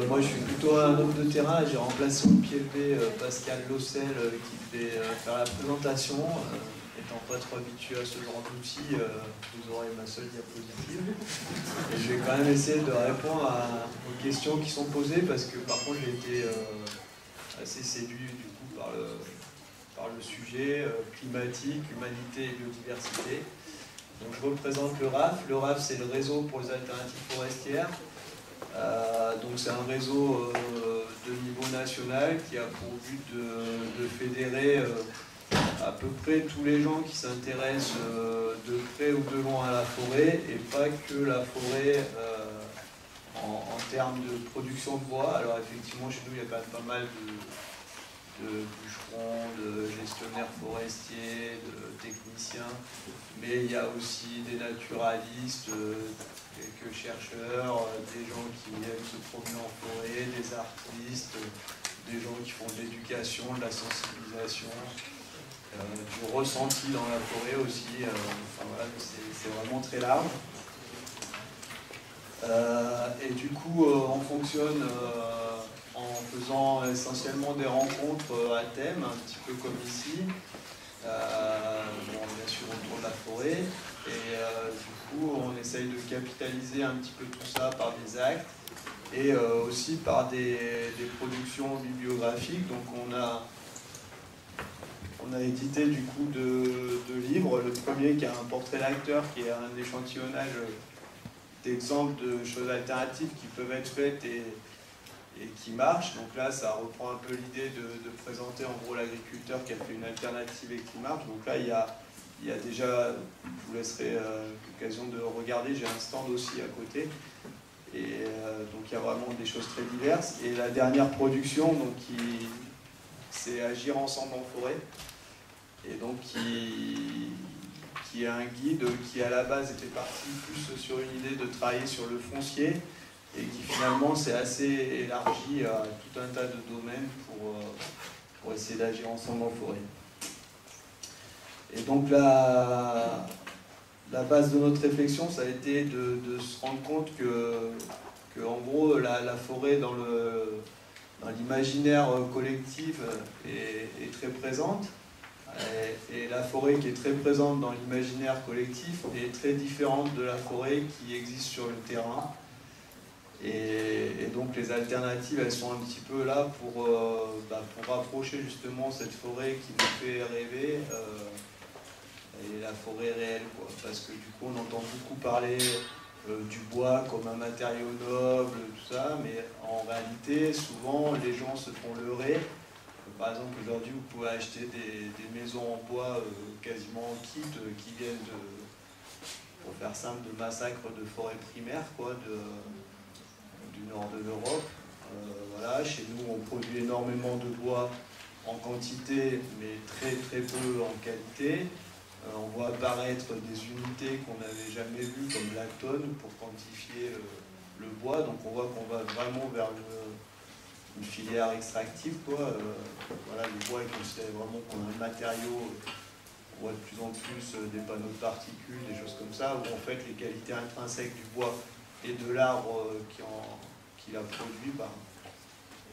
Moi je suis plutôt un homme de terrain, j'ai remplacé au pied levé Pascal Lossel qui devait faire la présentation. Étant pas trop habitué à ce genre d'outils, vous aurez ma seule diapositive. Et je vais quand même essayer de répondre aux questions qui sont posées parce que par contre j'ai été assez séduit du coup par le sujet climatique, humanité et biodiversité. Donc je représente le RAF. Le RAF c'est le réseau pour les alternatives forestières. Donc c'est un réseau de niveau national qui a pour but de fédérer à peu près tous les gens qui s'intéressent de près ou de loin à la forêt, et pas que la forêt en termes de production de bois. Alors effectivement chez nous il y a quand même pas mal de bûcherons, de gestionnaires forestiers, de techniciens, mais il y a aussi des naturalistes, quelques chercheurs, des gens qui aiment se promener en forêt, des artistes, des gens qui font de l'éducation, de la sensibilisation, du ressenti dans la forêt aussi. Enfin, voilà, c'est vraiment très large. Et du coup, on fonctionne en faisant essentiellement des rencontres à thème, un petit peu comme ici, bien sûr autour de la forêt. Et du coup, on essaye de capitaliser un petit peu tout ça par des actes et aussi par des productions bibliographiques. Donc on a édité du coup deux livres. Le premier qui est un portrait d'acteur, qui est un échantillonnage d'exemples de choses alternatives qui peuvent être faites et qui marchent. Donc là, ça reprend un peu l'idée de présenter en gros l'agriculteur qui a fait une alternative et qui marche. Donc là, il y a déjà, je vous laisserai l'occasion de regarder, j'ai un stand aussi à côté. Et donc il y a vraiment des choses très diverses. Et la dernière production, donc, c'est Agir ensemble en forêt. Et donc qui est un guide qui à la base était parti plus sur une idée de travailler sur le foncier et qui finalement s'est assez élargi à tout un tas de domaines pour essayer d'agir ensemble en forêt. Et donc la base de notre réflexion, ça a été de se rendre compte que en gros la forêt dans l'imaginaire collectif est très présente. Et la forêt qui est très présente dans l'imaginaire collectif est très différente de la forêt qui existe sur le terrain. Et donc les alternatives, elles sont un petit peu là pour rapprocher justement cette forêt qui nous fait rêver et la forêt réelle, quoi. Parce que du coup on entend beaucoup parler du bois comme un matériau noble, tout ça, mais en réalité souvent les gens se font leurrer. Par exemple, aujourd'hui, vous pouvez acheter des maisons en bois quasiment en kit qui viennent pour faire simple, de massacres de forêts primaires, quoi, du nord de l'Europe. Voilà. Chez nous, on produit énormément de bois en quantité, mais très très peu en qualité. On voit apparaître des unités qu'on n'avait jamais vues, comme la tonne, pour quantifier le bois. Donc on voit qu'on va vraiment vers une filière extractive, quoi. Voilà, le bois est considéré vraiment comme un matériau. On voit de plus en plus des panneaux de particules, des choses comme ça, où en fait les qualités intrinsèques du bois et de l'arbre qui l'a produit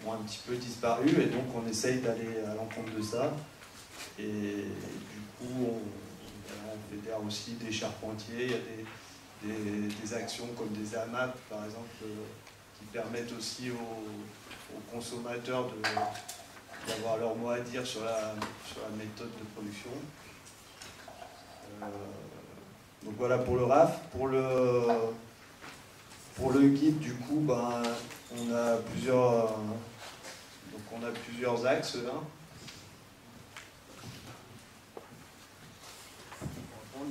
ont un petit peu disparu, et donc on essaye d'aller à l'encontre de ça. Et du coup, on fédère aussi des charpentiers, il y a des actions comme des AMAP, par exemple, qui permettent aussi aux consommateurs d'avoir leur mot à dire sur la méthode de production. Donc voilà pour le RAF. Pour le guide, du coup, on a plusieurs axes là.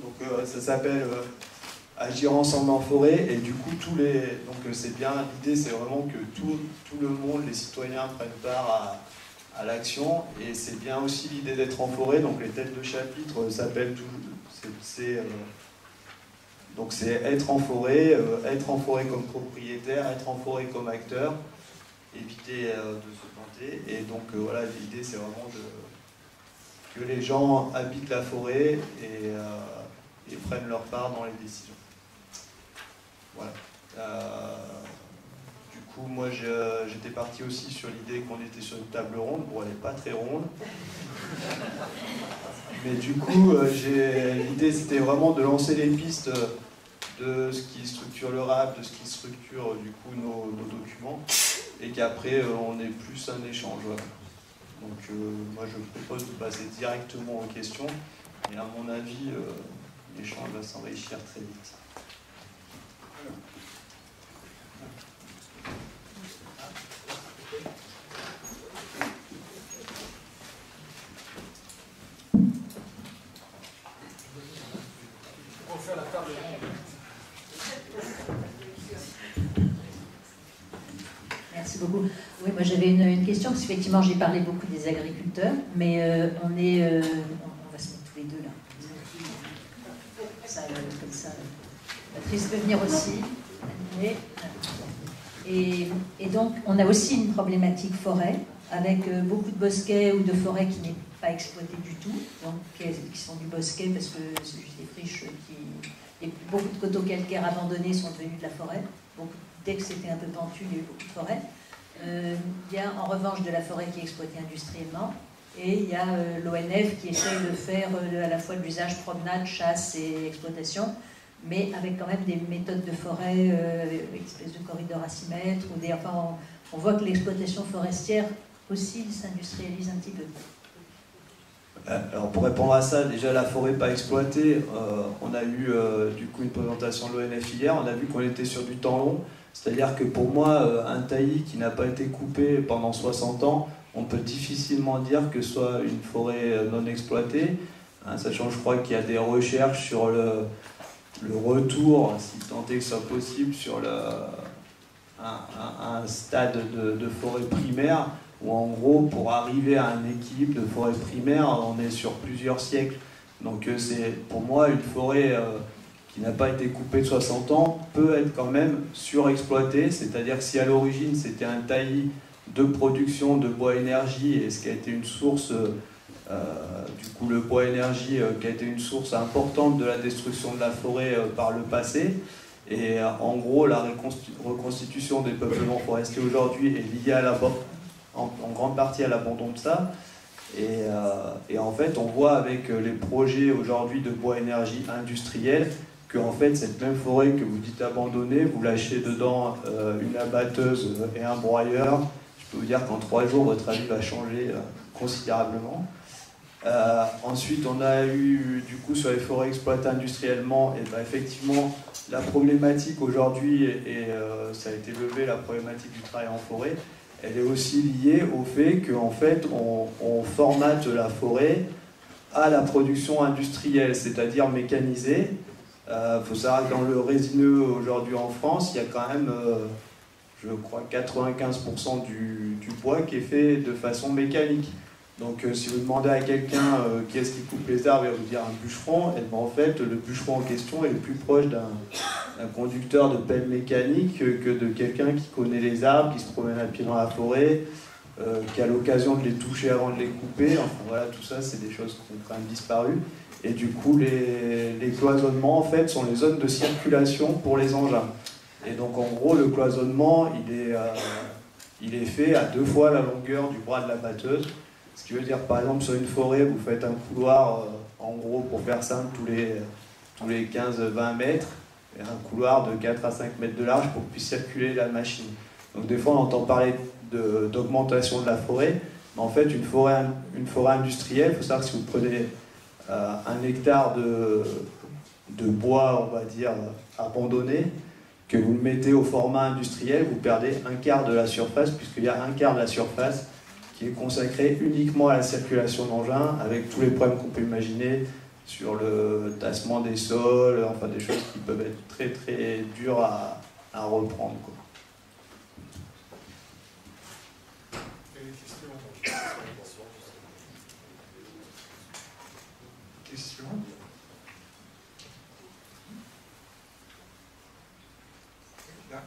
Donc ça s'appelle Agir ensemble en forêt, et du coup donc c'est bien, l'idée c'est vraiment que tout le monde, les citoyens, prennent part à l'action, et c'est bien aussi l'idée d'être en forêt. Donc les têtes de chapitre s'appellent donc c'est être en forêt comme propriétaire, être en forêt comme acteur, éviter de se planter. Et donc voilà, l'idée c'est vraiment que les gens habitent la forêt et prennent leur part dans les décisions. Voilà. Du coup, moi, j'étais parti aussi sur l'idée qu'on était sur une table ronde. Bon, elle n'est pas très ronde. Mais du coup, l'idée, c'était vraiment de lancer les pistes de ce qui structure le RAB, de ce qui structure, du coup, nos documents. Et qu'après, on ait plus un échange. Voilà. Donc, moi, je propose de passer directement aux questions. Et à mon avis, l'échange va s'enrichir très vite. On va faire la table ronde. Merci beaucoup. Oui, moi j'avais une question, parce qu'effectivement j'ai parlé beaucoup des agriculteurs, mais on va se mettre tous les deux là. Ça, comme ça. Patrice peut venir aussi. Et donc on a aussi une problématique forêt, avec beaucoup de bosquets ou de forêts qui n'est pas exploitées du tout, donc qui sont du bosquet parce que c'est juste des friches et beaucoup de coteaux calcaires abandonnés sont devenus de la forêt. Dès que c'était un peu pentu, il y a eu beaucoup de forêt. Il y a en revanche de la forêt qui est exploitée industriellement, et il y a l'ONF qui essaye de faire à la fois de l'usage promenade, chasse et exploitation, mais avec quand même des méthodes de forêt, avec une espèce de corridor à 6 mètres, enfin, on voit que l'exploitation forestière aussi s'industrialise un petit peu. Alors pour répondre à ça, déjà la forêt pas exploitée, on a eu du coup une présentation de l'ONF hier, on a vu qu'on était sur du temps long, c'est-à-dire que pour moi, un taillis qui n'a pas été coupé pendant 60 ans, on peut difficilement dire que ce soit une forêt non exploitée, hein, sachant que je crois qu'il y a des recherches sur le retour, si tant est que ce soit possible, sur un stade de forêt primaire, où en gros, pour arriver à un équilibre de forêt primaire, on est sur plusieurs siècles. Donc c'est pour moi une forêt qui n'a pas été coupée de 60 ans, peut être quand même surexploitée, c'est-à-dire que si à l'origine c'était un taillis de production de bois énergie, et ce qui a été une source, du coup le bois énergie qui a été une source importante de la destruction de la forêt par le passé, et en gros la reconstitution des peuplements forestiers aujourd'hui est liée à en grande partie à l'abandon de ça. Et en fait, on voit avec les projets aujourd'hui de bois énergie industrielle que en fait, cette même forêt que vous dites abandonnée, vous lâchez dedans une abatteuse et un broyeur. Je peux vous dire qu'en 3 jours, votre avis va changer considérablement. Ensuite, on a eu, du coup, sur les forêts exploitées industriellement, et ben, effectivement, la problématique aujourd'hui, et ça a été levé, la problématique du travail en forêt, elle est aussi liée au fait qu'en fait, on formate la forêt à la production industrielle, c'est-à-dire mécanisée. Faut savoir que dans le résineux aujourd'hui en France, il y a quand même, je crois, 95% du bois qui est fait de façon mécanique. Donc si vous demandez à quelqu'un qui est-ce qui coupe les arbres, il va vous dire un bûcheron, et ben, en fait, le bûcheron en question est le plus proche d'un conducteur de pelle mécanique que de quelqu'un qui connaît les arbres, qui se promène à pied dans la forêt, qui a l'occasion de les toucher avant de les couper. Enfin voilà, tout ça, c'est des choses qui ont quand même disparu. Et du coup, les cloisonnements, en fait, sont les zones de circulation pour les engins. Et donc, en gros, le cloisonnement, il est fait à 2 fois la longueur du bras de la batteuse. Ce qui veut dire, par exemple, sur une forêt, vous faites un couloir, en gros, pour faire simple, tous les 15-20 mètres, et un couloir de 4 à 5 mètres de large pour que puisse circuler la machine. Donc des fois, on entend parler d'augmentation de la forêt, mais en fait, une forêt industrielle, il faut savoir que si vous prenez 1 hectare de bois, on va dire, abandonné, que vous le mettez au format industriel, vous perdez 1/4 de la surface, puisqu'il y a 1/4 de la surface qui est consacré uniquement à la circulation d'engins, avec tous les problèmes qu'on peut imaginer sur le tassement des sols, enfin des choses qui peuvent être très très dures à reprendre, quoi. Question. Là.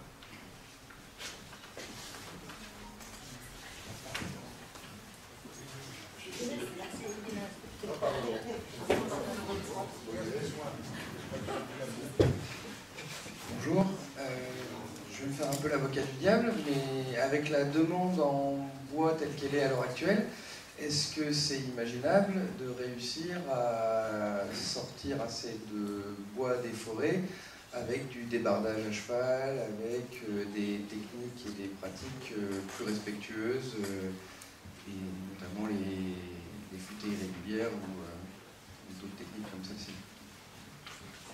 Bonjour, je vais me faire un peu peu l'avocat du diable, mais avec la demande en bois telle qu'elle est à l'heure actuelle, est-ce que c'est imaginable de réussir à sortir assez de bois des forêts avec du débardage à cheval, avec des techniques et des pratiques plus respectueuses, et notamment les futaies irrégulières ou d'autres techniques comme celle-ci?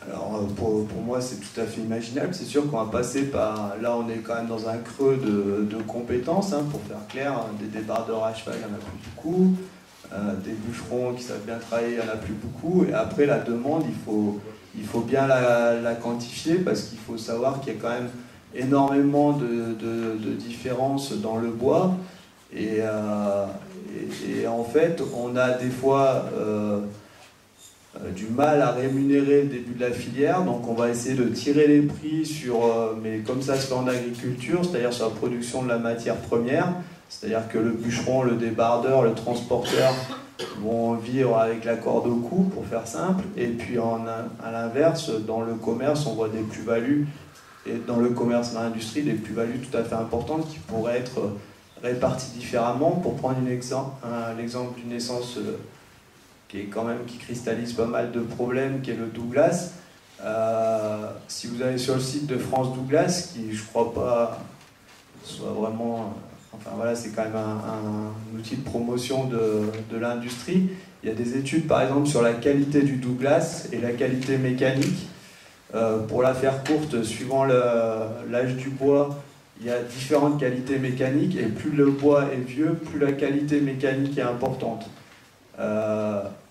Alors pour moi c'est tout à fait imaginable, c'est sûr qu'on va passer par, là on est quand même dans un creux de compétences, hein, pour faire clair, des débardeurs à cheval il n'y en a plus beaucoup, des bûcherons qui savent bien travailler il n'y en a plus beaucoup, et après la demande il faut bien la quantifier parce qu'il faut savoir qu'il y a quand même énormément de différences dans le bois, et en fait on a des fois du mal à rémunérer le début de la filière, donc on va essayer de tirer les prix sur, mais comme ça se fait en agriculture, c'est-à-dire sur la production de la matière première, c'est-à-dire que le bûcheron, le débardeur, le transporteur vont vivre avec la corde au cou, pour faire simple, et puis à l'inverse, dans le commerce, on voit des plus-values, et dans le commerce, dans l'industrie, des plus-values tout à fait importantes qui pourraient être réparties différemment. Pour prendre l'exemple d'une essence qui cristallise pas mal de problèmes, qui est le Douglas. Si vous allez sur le site de France Douglas, qui je crois pas soit vraiment, enfin voilà, c'est quand même un outil de promotion de l'industrie. Il y a des études par exemple sur la qualité du Douglas et la qualité mécanique. Pour la faire courte, suivant l'âge du bois, il y a différentes qualités mécaniques, et plus le bois est vieux, plus la qualité mécanique est importante.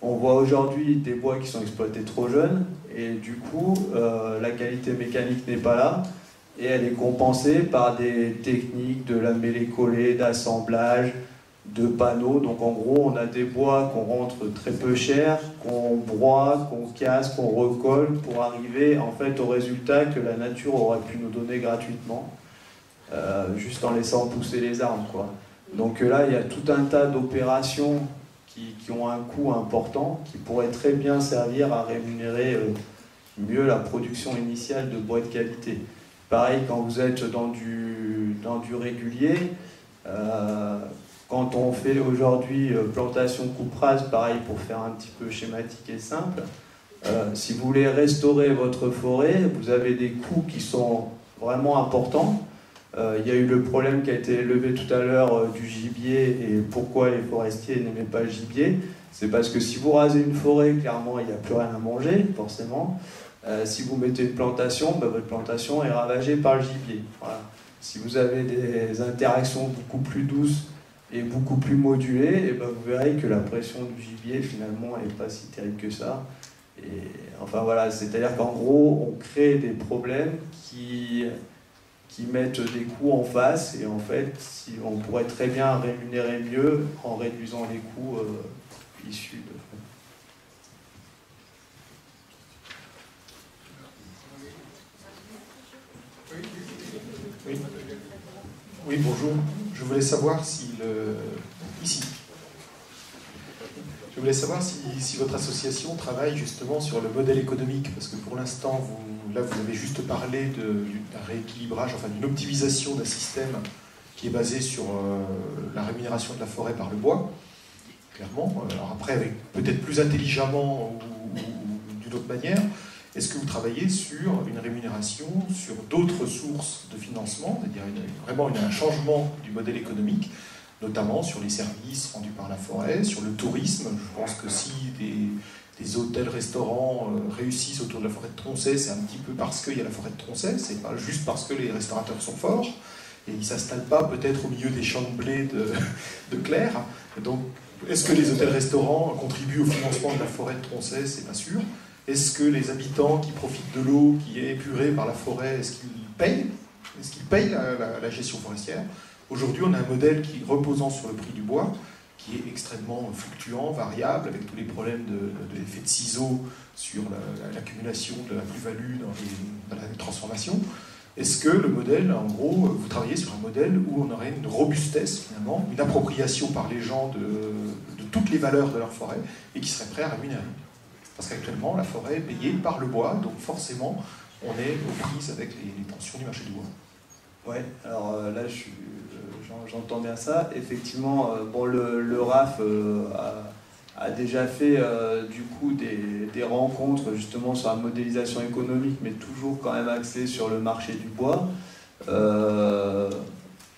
On voit aujourd'hui des bois qui sont exploités trop jeunes, et du coup la qualité mécanique n'est pas là, et elle est compensée par des techniques de lamellé-collé, d'assemblage, de panneaux. Donc en gros on a des bois qu'on rentre très peu cher, qu'on broie, qu'on casse, qu'on recolle, pour arriver en fait au résultat que la nature aurait pu nous donner gratuitement, juste en laissant pousser les arbres, quoi. Donc là il y a tout un tas d'opérations qui ont un coût important, qui pourraient très bien servir à rémunérer mieux la production initiale de bois de qualité. Pareil, quand vous êtes dans du régulier, quand on fait aujourd'hui plantation coupe-rase, pareil pour faire un petit peu schématique et simple, si vous voulez restaurer votre forêt, vous avez des coûts qui sont vraiment importants. Il y a eu le problème qui a été levé tout à l'heure du gibier, et pourquoi les forestiers n'aimaient pas le gibier. C'est parce que si vous rasez une forêt, clairement il n'y a plus rien à manger, forcément. Si vous mettez une plantation, votre plantation est ravagée par le gibier. Voilà. Si vous avez des interactions beaucoup plus douces et beaucoup plus modulées, et vous verrez que la pression du gibier finalement n'est pas si terrible que ça. Et, enfin voilà, c'est-à-dire qu'en gros on crée des problèmes qui mettent des coûts en face, et en fait si on pourrait très bien rémunérer mieux en réduisant les coûts issus de... Oui, bonjour. Je voulais savoir si Je voulais savoir si votre association travaille justement sur le modèle économique, parce que pour l'instant, vous avez juste parlé d'un rééquilibrage, enfin d'une optimisation d'un système qui est basé sur la rémunération de la forêt par le bois, clairement. Alors après, avec peut-être plus intelligemment ou d'une autre manière, est-ce que vous travaillez sur une rémunération sur d'autres sources de financement, c'est-à-dire vraiment un changement du modèle économique, notamment sur les services rendus par la forêt, sur le tourisme? Je pense que si des hôtels-restaurants réussissent autour de la forêt de Tronchet, c'est un petit peu parce qu'il y a la forêt de Tronchet, c'est pas juste parce que les restaurateurs sont forts, et ils ne s'installent pas peut-être au milieu des champs de blé de Clair. Donc, est-ce que les hôtels-restaurants contribuent au financement de la forêt de Tronchet? C'est pas sûr. Est-ce que les habitants qui profitent de l'eau qui est épurée par la forêt, est-ce qu'ils payent? Est-ce qu'ils payent la gestion forestière? Aujourd'hui, on a un modèle qui, reposant sur le prix du bois, qui est extrêmement fluctuant, variable, avec tous les problèmes de l'effet de ciseaux sur l'accumulation de la plus-value dans la transformation. Est-ce que le modèle, en gros, vous travaillez sur un modèle où on aurait une robustesse, finalement, une appropriation par les gens de toutes les valeurs de leur forêt, et qui seraient prêts à rémunérer? Parce qu'actuellement, la forêt est payée par le bois, donc forcément, on est aux prises avec les tensions du marché du bois. Ouais, alors là, j'entends bien ça. Effectivement, bon, le RAF a déjà fait du coup des rencontres justement sur la modélisation économique, mais toujours quand même axées sur le marché du bois.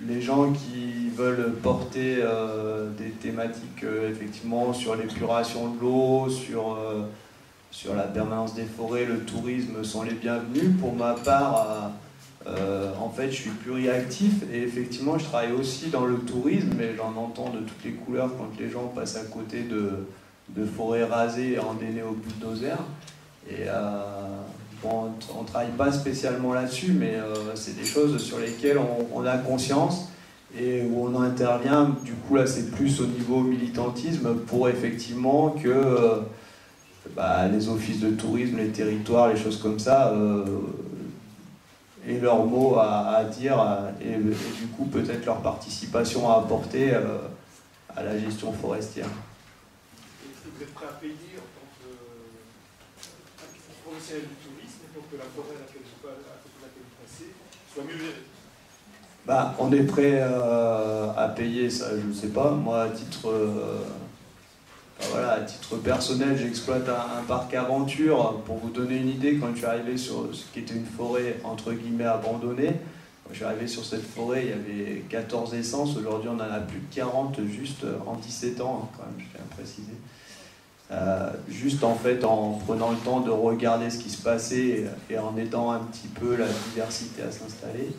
Les gens qui veulent porter des thématiques effectivement sur l'épuration de l'eau, sur la permanence des forêts, le tourisme sont les bienvenus. Pour ma part, en fait, je suis pluriactif et effectivement, je travaille aussi dans le tourisme, mais j'en entends de toutes les couleurs quand les gens passent à côté de forêts rasées et endainées au bulldozer. Et bon, on ne travaille pas spécialement là-dessus, mais c'est des choses sur lesquelles on a conscience et où on intervient. Du coup, là, c'est plus au niveau militantisme pour effectivement que les offices de tourisme, les territoires, les choses comme ça, aient leur mot à dire et du coup, peut-être leur participation à apporter à la gestion forestière. Vous êtes prêt à payer en tant que professionnel du tourisme pour que la forêt à laquelle vous passez soit mieux gérée? On est prêt à payer ça, je ne sais pas. Moi, à titre personnel, j'exploite un parc aventure. Pour vous donner une idée, quand je suis arrivé sur ce qui était une forêt entre guillemets abandonnée, quand je suis arrivé sur cette forêt, il y avait 14 essences. Aujourd'hui, on en a plus de 40 juste en 17 ans, quand même, je tiens à préciser. Juste en fait en prenant le temps de regarder ce qui se passait et en aidant un petit peu la diversité à s'installer.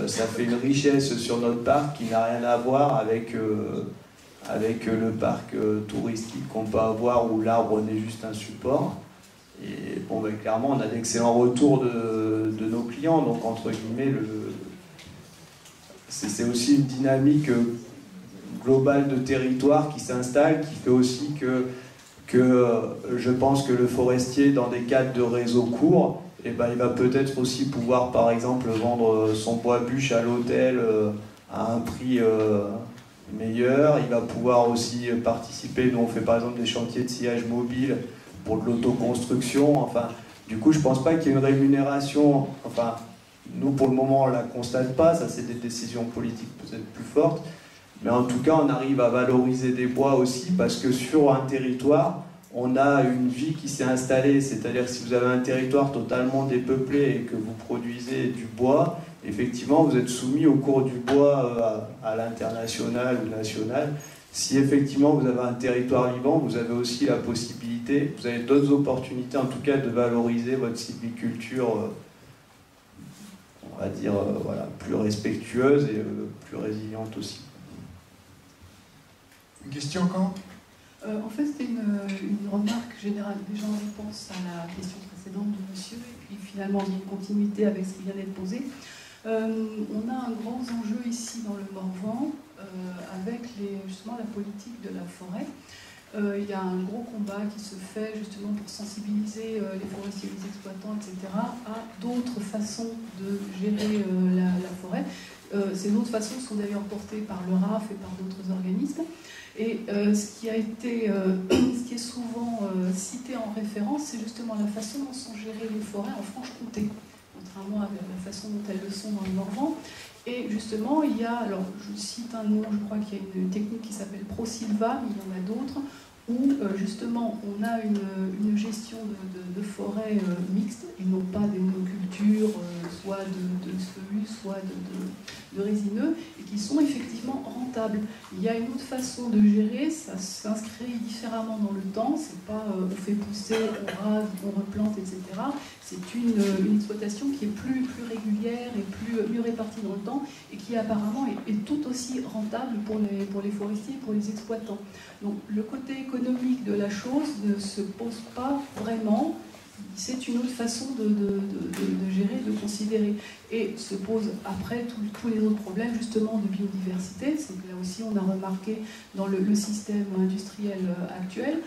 Ça fait une richesse sur notre parc qui n'a rien à voir avec le parc touristique qu'on peut avoir où l'arbre n'est juste un support. Et bon, clairement, on a d'excellents retours de nos clients, donc entre guillemets, c'est aussi une dynamique globale de territoire qui s'installe, qui fait aussi que je pense que le forestier, dans des cadres de réseau court, il va peut-être aussi pouvoir, par exemple, vendre son bois bûche à l'hôtel à un prix meilleur. Il va pouvoir aussi participer. Nous, on fait par exemple des chantiers de sillage mobile pour de l'autoconstruction. Enfin, du coup, je ne pense pas qu'il y ait une rémunération. Enfin, nous, pour le moment, on ne la constate pas. Ça, c'est des décisions politiques peut-être plus fortes. Mais en tout cas, on arrive à valoriser des bois aussi parce que sur un territoire, on a une vie qui s'est installée. C'est-à-dire que si vous avez un territoire totalement dépeuplé et que vous produisez du bois, effectivement, vous êtes soumis au cours du bois à l'international ou national. Si effectivement vous avez un territoire vivant, vous avez aussi la possibilité, vous avez d'autres opportunités en tout cas de valoriser votre sylviculture, on va dire, plus respectueuse et plus résiliente aussi. Une question encore? En fait, c'était une remarque générale. Déjà, je pense à la question précédente de monsieur, et puis finalement, il y a une continuité avec ce qui vient d'être posé. On a un grand enjeu ici dans le Morvan avec justement la politique de la forêt. Il y a un gros combat qui se fait justement pour sensibiliser les forestiers, les exploitants, etc. à d'autres façons de gérer la forêt. Ces autres façons sont d'ailleurs portées par le RAF et par d'autres organismes. Et ce qui est souvent cité en référence, c'est justement la façon dont sont gérées les forêts en Franche-Comté, contrairement à la façon dont elles le sont dans le Morvan. Et justement, il y a, alors je cite un nom, je crois qu'il y a une technique qui s'appelle ProSylva, mais il y en a d'autres, où justement on a une gestion de forêt mixte, et non pas des monocultures, soit de feuillus, soit de résineux, et qui sont effectivement rentables. Il y a une autre façon de gérer, ça s'inscrit différemment dans le temps, c'est pas on fait pousser, on rase, on replante, etc. C'est une exploitation qui est plus régulière et mieux répartie dans le temps, et qui apparemment est tout aussi rentable pour les forestiers et pour les exploitants. Donc le côté économique de la chose ne se pose pas vraiment. C'est une autre façon de gérer, de considérer. Et se posent après tous les autres problèmes justement de biodiversité. C'est que là aussi on a remarqué dans le système industriel actuel,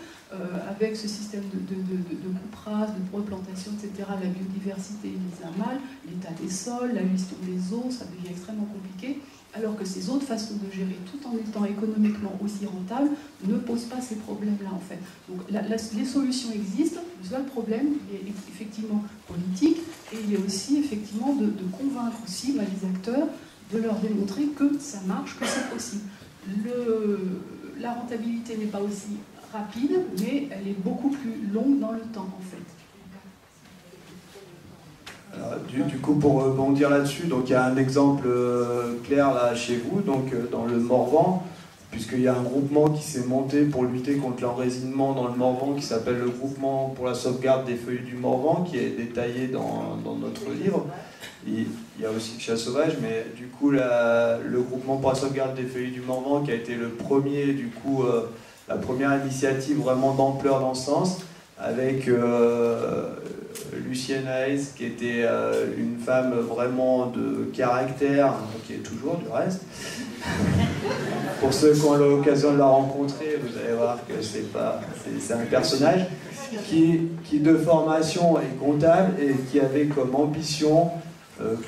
avec ce système de coupe-rase, de replantation, etc., la biodiversité mise à mal, l'état des sols, la gestion des eaux, ça devient extrêmement compliqué. Alors que ces autres façons de gérer, tout en étant économiquement aussi rentables, ne posent pas ces problèmes-là, en fait. Donc les solutions existent, le seul problème est effectivement politique, Et il est aussi effectivement de convaincre aussi les acteurs, de leur démontrer que ça marche, que c'est possible. La rentabilité n'est pas aussi rapide, mais elle est beaucoup plus longue dans le temps en fait. Alors, du coup, pour rebondir là-dessus, donc il y a un exemple clair là chez vous, donc dans le Morvan, puisqu'il y a un groupement qui s'est monté pour lutter contre l'enraisinement dans le Morvan, qui s'appelle le Groupement pour la sauvegarde des feuillus du Morvan, qui est détaillé dans notre livre. Il y a aussi le chat sauvage, mais du coup, le Groupement pour la sauvegarde des feuillus du Morvan, qui a été le premier, du coup, la première initiative vraiment d'ampleur dans ce sens, avec Lucienne Hayes, qui était une femme vraiment de caractère, qui est toujours du reste. Pour ceux qui ont l'occasion de la rencontrer, vous allez voir que c'est un personnage qui de formation est comptable et qui avait comme ambition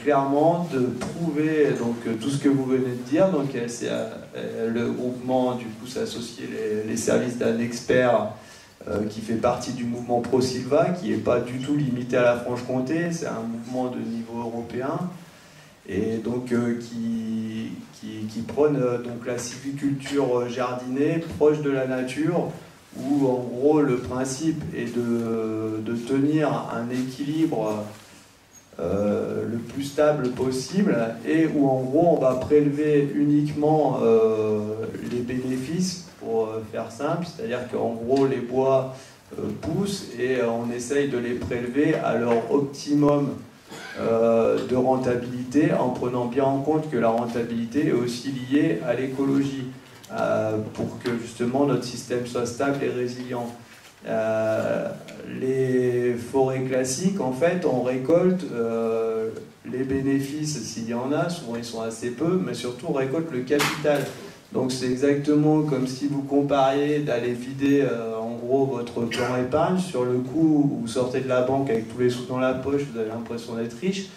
clairement de prouver donc, tout ce que vous venez de dire. Donc le groupement du coup s'est associé les services d'un expert qui fait partie du mouvement Pro-Silva, qui n'est pas du tout limité à la Franche-Comté, c'est un mouvement de niveau européen, et donc qui prône donc la sylviculture jardinée, proche de la nature, où en gros le principe est de tenir un équilibre le plus stable possible, et où en gros on va prélever uniquement les bénéfices, pour faire simple, c'est-à-dire qu'en gros les bois poussent et on essaye de les prélever à leur optimum de rentabilité, en prenant bien en compte que la rentabilité est aussi liée à l'écologie, pour que justement notre système soit stable et résilient. Les forêts classiques, en fait, on récolte les bénéfices s'il y en a, souvent ils sont assez peu, mais surtout on récolte le capital. Donc c'est exactement comme si vous compariez d'aller vider en gros votre plan épargne. Sur le coup, vous sortez de la banque avec tous les sous dans la poche, vous avez l'impression d'être riche,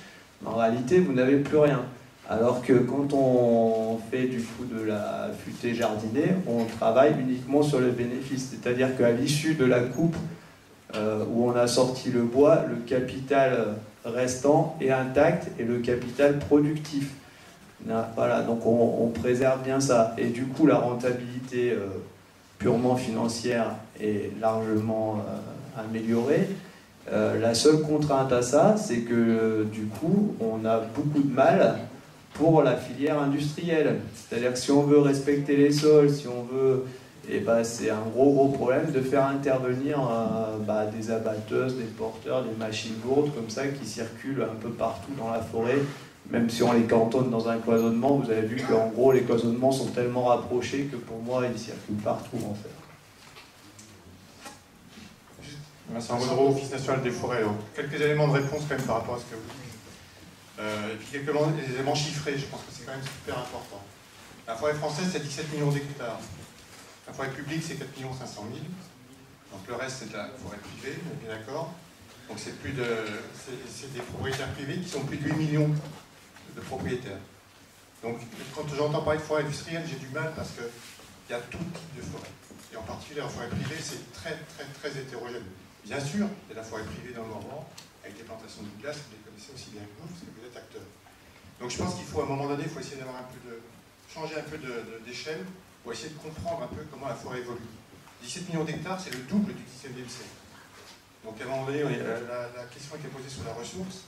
mais en réalité vous n'avez plus rien. Alors que quand on fait du coup de la futée jardinée, on travaille uniquement sur le bénéfice. C'est-à-dire qu'à l'issue de la coupe où on a sorti le bois, le capital restant est intact et le capital productif. Voilà, donc on préserve bien ça. Et du coup, la rentabilité purement financière est largement améliorée. La seule contrainte à ça, c'est que du coup, on a beaucoup de mal pour la filière industrielle. C'est-à-dire que si on veut respecter les sols, si on veut... Et ben, c'est un gros problème de faire intervenir des abatteuses, des porteurs, des machines lourdes comme ça qui circulent un peu partout dans la forêt. Même si on les cantonne dans un cloisonnement, vous avez vu qu'en gros les cloisonnements sont tellement rapprochés que pour moi ils circulent partout en fait. Vincent Vaudreau, Office national des forêts. Alors, quelques éléments de réponse quand même par rapport à ce que vous dites. Et puis quelques éléments chiffrés, je pense que c'est quand même super important. La forêt française c'est 17 millions d'hectares. La forêt publique c'est 4 500 000. Donc le reste c'est de la forêt privée, on est bien d'accord. Donc c'est des propriétaires privés qui sont plus de 8 millions de propriétaires. Donc quand j'entends parler de forêt industrielle, j'ai du mal parce qu'il y a tout type de forêt. Et en particulier en forêt privée, c'est très hétérogène. Bien sûr, il y a la forêt privée dans le Morvan, avec les plantations de glace, vous les connaissez aussi bien que vous, parce que vous êtes acteur. Donc je pense qu'il faut à un moment donné, il faut essayer d'avoir changer un peu d'échelle, pour essayer de comprendre un peu comment la forêt évolue. 17 millions d'hectares, c'est le double du 19e siècle. Donc à un moment donné, la question qui est posée sur la ressource.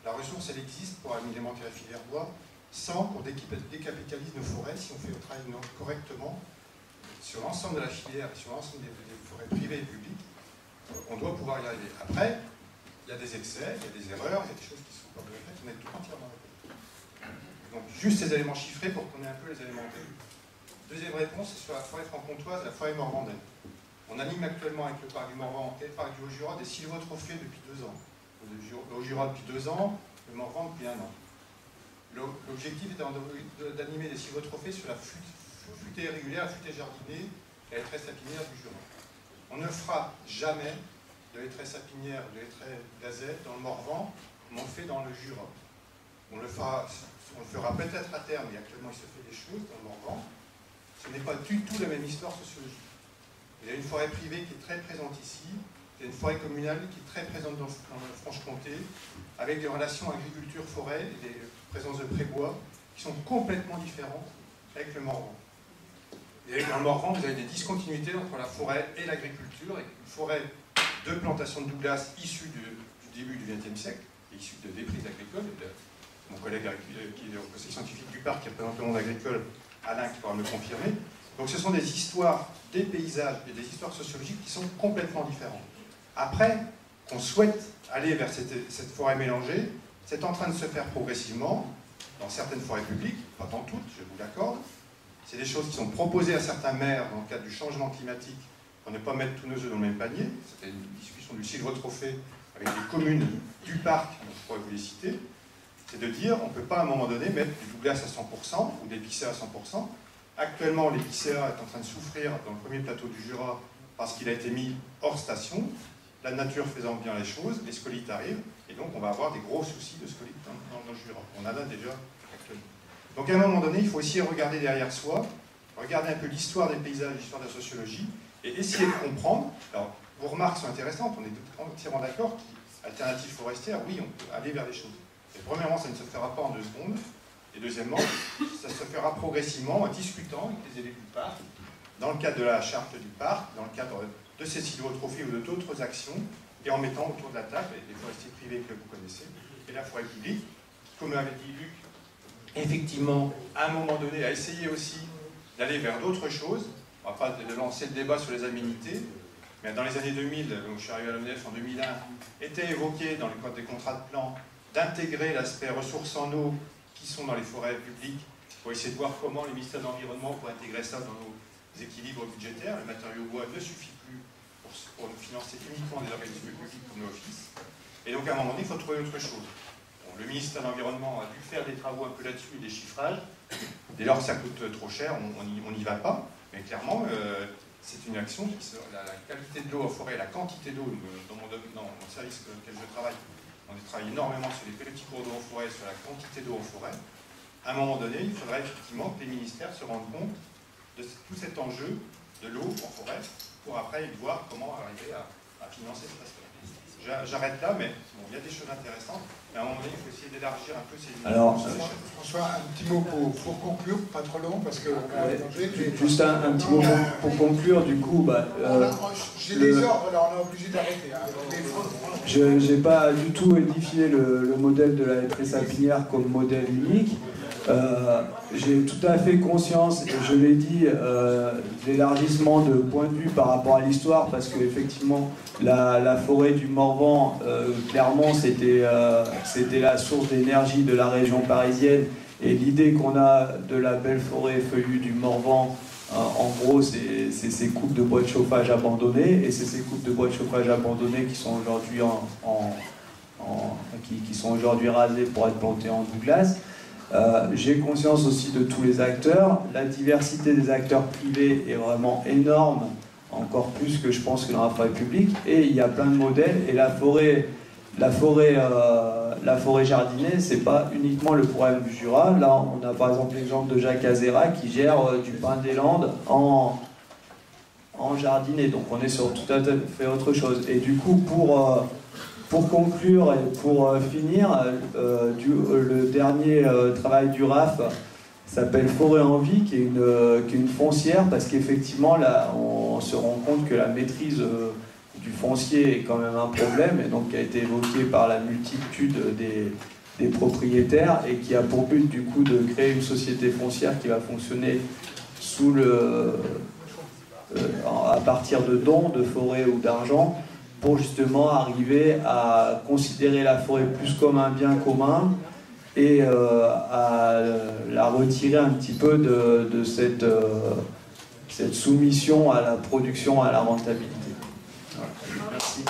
La ressource, elle existe pour alimenter la filière bois, sans qu'on décapitalise nos forêts, si on fait le travail correctement, sur l'ensemble de la filière, sur l'ensemble des forêts privées et publiques, on doit pouvoir y arriver. Après, il y a des excès, il y a des erreurs, il y a des choses qui ne sont pas bien faites, on est tout entièrement d'accord. Donc juste ces éléments chiffrés pour qu'on ait un peu les éléments clés. Deuxième réponse, c'est sur la forêt franc-comtoise, la forêt morvandaise. On anime actuellement avec le parc du Morvan et le parc du Haut-Jura des sylvotrophées depuis 2 ans. Le Haut-Jura depuis 2 ans, le Morvan depuis 1 an. L'objectif est d'animer des sylvotrophées sur la futée régulière, la futée jardinée et la laitresse sapinière du Jura. On ne fera jamais de laitresse sapinière, de laitresse gazette dans le Morvan, comme on le fait dans le Jura. On le fera peut-être à terme, mais actuellement il se fait des choses dans le Morvan. Ce n'est pas du tout la même histoire sociologique. Il y a une forêt privée qui est très présente ici, Il y a une forêt communale qui est très présente dans la Franche-Comté, avec des relations agriculture-forêt et des présences de prébois qui sont complètement différentes avec le Morvan. Et dans le Morvan, vous avez des discontinuités entre la forêt et l'agriculture, et une forêt de plantation de Douglas issue du début du XXe siècle, issue de déprises agricoles. Mon collègue qui est au conseil scientifique du parc, qui représente le monde agricole, Alain, qui pourra me le confirmer. Donc ce sont des histoires, des paysages et des histoires sociologiques qui sont complètement différentes. Après, qu'on souhaite aller vers cette forêt mélangée, c'est en train de se faire progressivement dans certaines forêts publiques, pas dans toutes, je vous l'accorde. C'est des choses qui sont proposées à certains maires dans le cadre du changement climatique pour ne pas mettre tous nos œufs dans le même panier. C'était une discussion du Silver Trophée avec les communes du parc, dont je pourrais vous les citer. C'est de dire on ne peut pas à un moment donné mettre du Douglas à 100% ou des Picea à 100%. Actuellement, l'épicéa est en train de souffrir dans le premier plateau du Jura parce qu'il a été mis hors station. La nature faisant bien les choses, les scolites arrivent, et donc on va avoir des gros soucis de scolites dans le Jura. On en a déjà actuellement. Donc à un moment donné, il faut aussi regarder derrière soi, regarder un peu l'histoire des paysages, l'histoire de la sociologie, et essayer de comprendre. Alors, vos remarques sont intéressantes, on est entièrement d'accord qu'alternative forestière, oui, on peut aller vers des choses. Mais premièrement, ça ne se fera pas en 2 secondes. Et deuxièmement, ça se fera progressivement en discutant avec les élus du parc, dans le cadre de la charte du parc, dans le cadre de ces silvotrophées ou d'autres actions, et en mettant autour de la table les forestiers privés que vous connaissez, et la forêt publique, comme l'avait dit Luc, effectivement, à un moment donné, a essayé aussi d'aller vers d'autres choses. On ne va pas de lancer le débat sur les aménités, mais dans les années 2000, donc je suis arrivé à l'ONF en 2001, était évoqué dans le cadre des contrats de plan d'intégrer l'aspect ressources en eau qui sont dans les forêts publiques pour essayer de voir comment le ministère de l'Environnement pourrait intégrer ça dans nos équilibres budgétaires. Le matériau bois ne suffit plus pour nous financer uniquement des organismes publics comme l'Office. Et donc à un moment donné, il faut trouver autre chose. Bon, le ministère de l'Environnement a dû faire des travaux un peu là-dessus, des chiffrages. Dès lors que ça coûte trop cher, on n'y va pas. Mais clairement, c'est une action qui sera la qualité de l'eau en forêt, la quantité d'eau dans mon service auquel je travaille. On travaille énormément sur les petits cours d'eau en forêt, sur la quantité d'eau en forêt. À un moment donné, il faudrait effectivement que les ministères se rendent compte de tout cet enjeu de l'eau en forêt pour après voir comment arriver à financer cet aspect. J'arrête là, mais bon, il y a des choses intéressantes. Mais à un moment donné, il faut essayer d'élargir un peu ces limites. Alors, François, un petit mot pour conclure, pas trop long, parce qu'on va manger. Juste un petit mot pour conclure, du coup. J'ai des ordres, là, on est obligé d'arrêter. Je n'ai pas du tout édifié le modèle de la lettrée sapinière comme modèle unique. J'ai tout à fait conscience, et je l'ai dit, d'élargissement de point de vue par rapport à l'histoire, parce qu'effectivement, la forêt du Morvan, clairement, c'était la source d'énergie de la région parisienne, et l'idée qu'on a de la belle forêt feuillue du Morvan, en gros, c'est ces coupes de bois de chauffage abandonnées, et c'est ces coupes de bois de chauffage abandonnées qui sont aujourd'hui qui sont aujourd'hui rasées pour être plantées en Douglas. J'ai conscience aussi de tous les acteurs. La diversité des acteurs privés est vraiment énorme, encore plus que je pense que dans la forêt publique. Et il y a plein de modèles. Et la forêt jardinée, c'est pas uniquement le problème du Jura. Là, on a par exemple l'exemple de Jacques Azera qui gère du pin des Landes en jardiné. Donc on est sur tout à fait autre chose. Et du coup, pour conclure et pour finir, le dernier travail du RAF s'appelle Forêt en vie, qui est une foncière, parce qu'effectivement, là, on se rend compte que la maîtrise du foncier est quand même un problème, et donc qui a été évoqué par la multitude des propriétaires, et qui a pour but, du coup, de créer une société foncière qui va fonctionner à partir de dons de forêt ou d'argent, pour justement arriver à considérer la forêt plus comme un bien commun et à la retirer un petit peu de cette soumission à la production, à la rentabilité. Voilà. Merci.